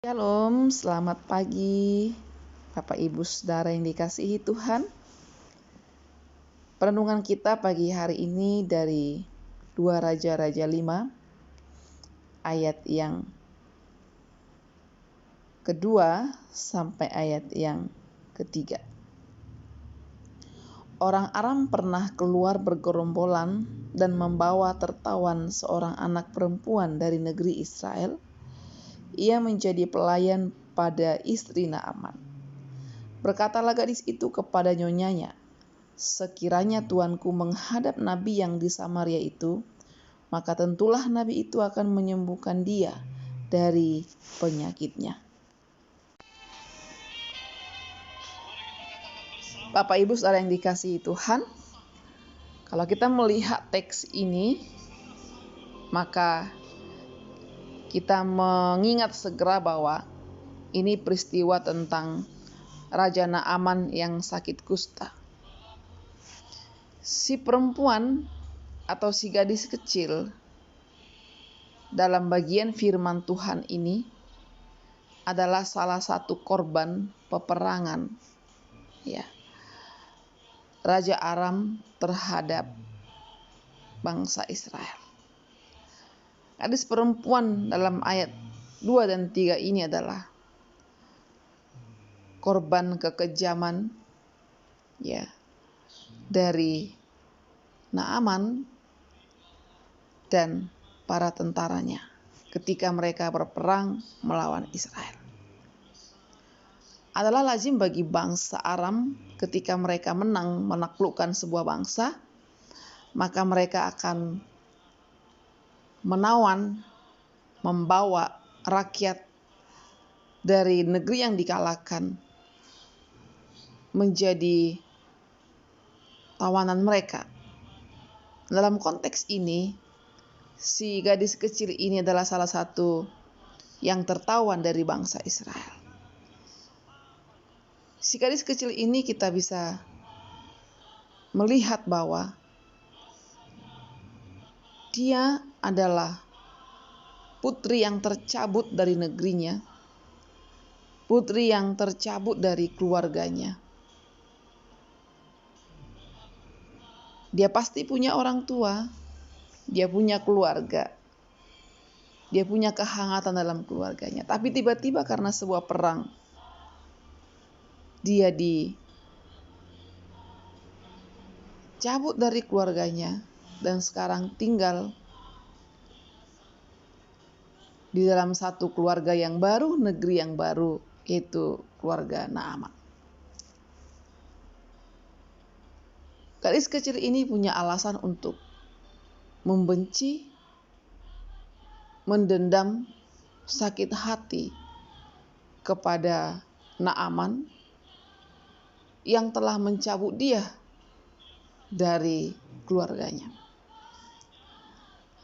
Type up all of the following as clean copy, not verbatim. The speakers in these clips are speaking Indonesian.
Shalom, selamat pagi Bapak Ibu Saudara yang dikasihi Tuhan. Perenungan kita pagi hari ini dari 2 Raja-Raja 5 ayat yang kedua sampai ayat yang ketiga. Orang Aram pernah keluar bergerombolan dan membawa tertawan seorang anak perempuan dari negeri Israel. Ia menjadi pelayan pada istri Naaman. Berkatalah gadis itu kepada nyonyanya, "Sekiranya tuanku menghadap nabi yang di Samaria itu, maka tentulah nabi itu akan menyembuhkan dia dari penyakitnya." Bapak Ibu Saudara yang dikasihi Tuhan, kalau kita melihat teks ini, maka kita mengingat segera bahwa ini peristiwa tentang Raja Naaman yang sakit kusta. Si perempuan atau si gadis kecil dalam bagian firman Tuhan ini adalah salah satu korban peperangan, ya, Raja Aram terhadap bangsa Israel. Gadis perempuan dalam ayat 2 dan 3 ini adalah korban kekejaman, ya, dari Naaman dan para tentaranya ketika mereka berperang melawan Israel. Adalah lazim bagi bangsa Aram ketika mereka menang menaklukkan sebuah bangsa, maka mereka akan menawan, membawa rakyat dari negeri yang dikalahkan menjadi tawanan mereka. Dalam konteks ini, si gadis kecil ini adalah salah satu yang tertawan dari bangsa Israel. Si gadis kecil ini kita bisa melihat bahwa dia adalah putri yang tercabut dari negerinya, putri yang tercabut dari keluarganya. Dia pasti punya orang tua, dia punya keluarga, dia punya kehangatan dalam keluarganya. Tapi tiba-tiba karena sebuah perang, dia dicabut dari keluarganya dan sekarang tinggal di dalam satu keluarga yang baru, negeri yang baru, yaitu keluarga Naaman. Gadis kecil ini punya alasan untuk membenci, mendendam, sakit hati kepada Naaman yang telah mencabut dia dari keluarganya.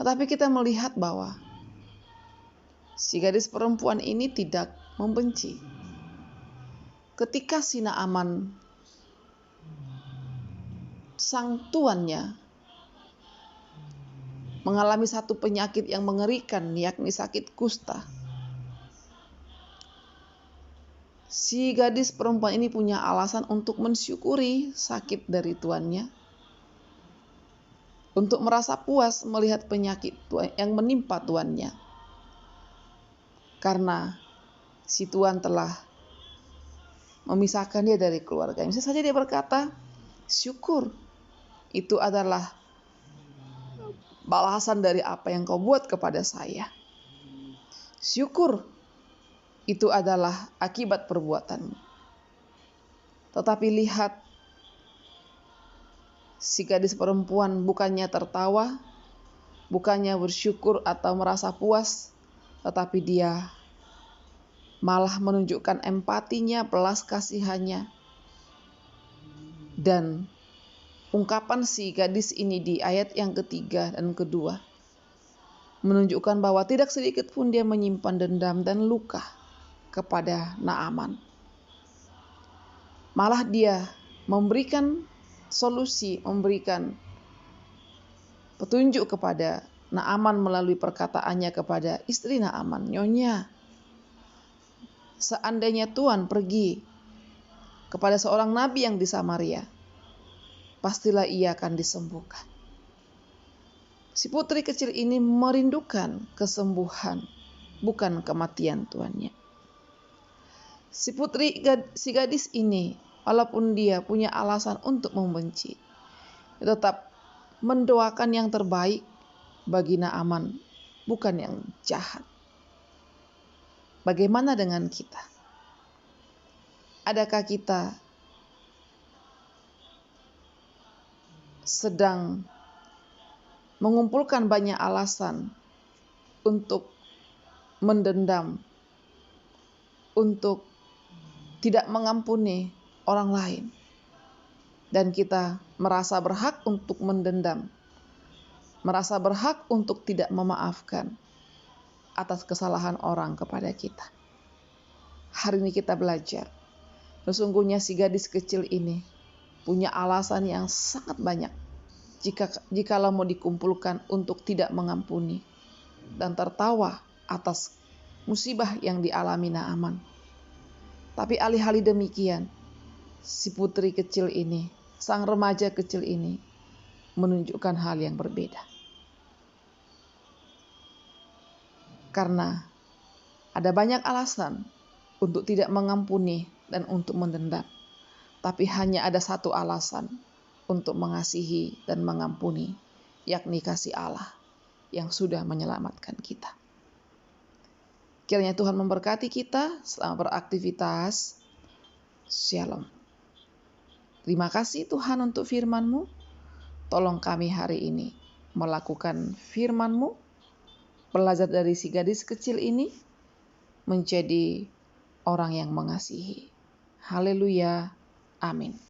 Tetapi kita melihat bahwa si gadis perempuan ini tidak membenci. Ketika si Naaman, sang tuannya, mengalami satu penyakit yang mengerikan, yakni sakit kusta, si gadis perempuan ini punya alasan untuk mensyukuri sakit dari tuannya, untuk merasa puas melihat penyakit yang menimpa tuannya, karena si tuan telah memisahkan dia dari keluarga. Bisa saja dia berkata, "Syukur, itu adalah balasan dari apa yang kau buat kepada saya. Syukur, itu adalah akibat perbuatanmu." Tetapi lihat, si gadis perempuan bukannya tertawa, bukannya bersyukur atau merasa puas, tetapi dia malah menunjukkan empatinya, belas kasihannya. Dan ungkapan si gadis ini di ayat yang ketiga dan kedua menunjukkan bahwa tidak sedikit pun dia menyimpan dendam dan luka kepada Naaman. Malah dia memberikan solusi, memberikan petunjuk kepada Naaman melalui perkataannya kepada istri Naaman, "Nyonya, seandainya Tuhan pergi kepada seorang nabi yang di Samaria, pastilah ia akan disembuhkan. Si putri kecil ini merindukan kesembuhan, bukan kematian tuannya. Si gadis ini, walaupun dia punya alasan untuk membenci, tetap mendoakan yang terbaik bagi Naaman, bukan yang jahat. Bagaimana dengan kita? Adakah kita sedang mengumpulkan banyak alasan untuk mendendam, untuk tidak mengampuni orang lain, dan kita merasa berhak untuk mendendam, merasa berhak untuk tidak memaafkan atas kesalahan orang kepada kita? Hari ini kita belajar, sesungguhnya si gadis kecil ini punya alasan yang sangat banyak jikalau mau dikumpulkan untuk tidak mengampuni dan tertawa atas musibah yang dialami Naaman. Tapi alih-alih demikian, si putri kecil ini, sang remaja kecil ini, menunjukkan hal yang berbeda. Karena ada banyak alasan untuk tidak mengampuni dan untuk mendendam. Tapi hanya ada satu alasan untuk mengasihi dan mengampuni, yakni kasih Allah yang sudah menyelamatkan kita. Kiranya Tuhan memberkati kita selama beraktivitas. Shalom. Terima kasih Tuhan untuk firman-Mu. Tolong kami hari ini melakukan firman-Mu, belajar dari si gadis kecil ini, menjadi orang yang mengasihi. Haleluya. Amin.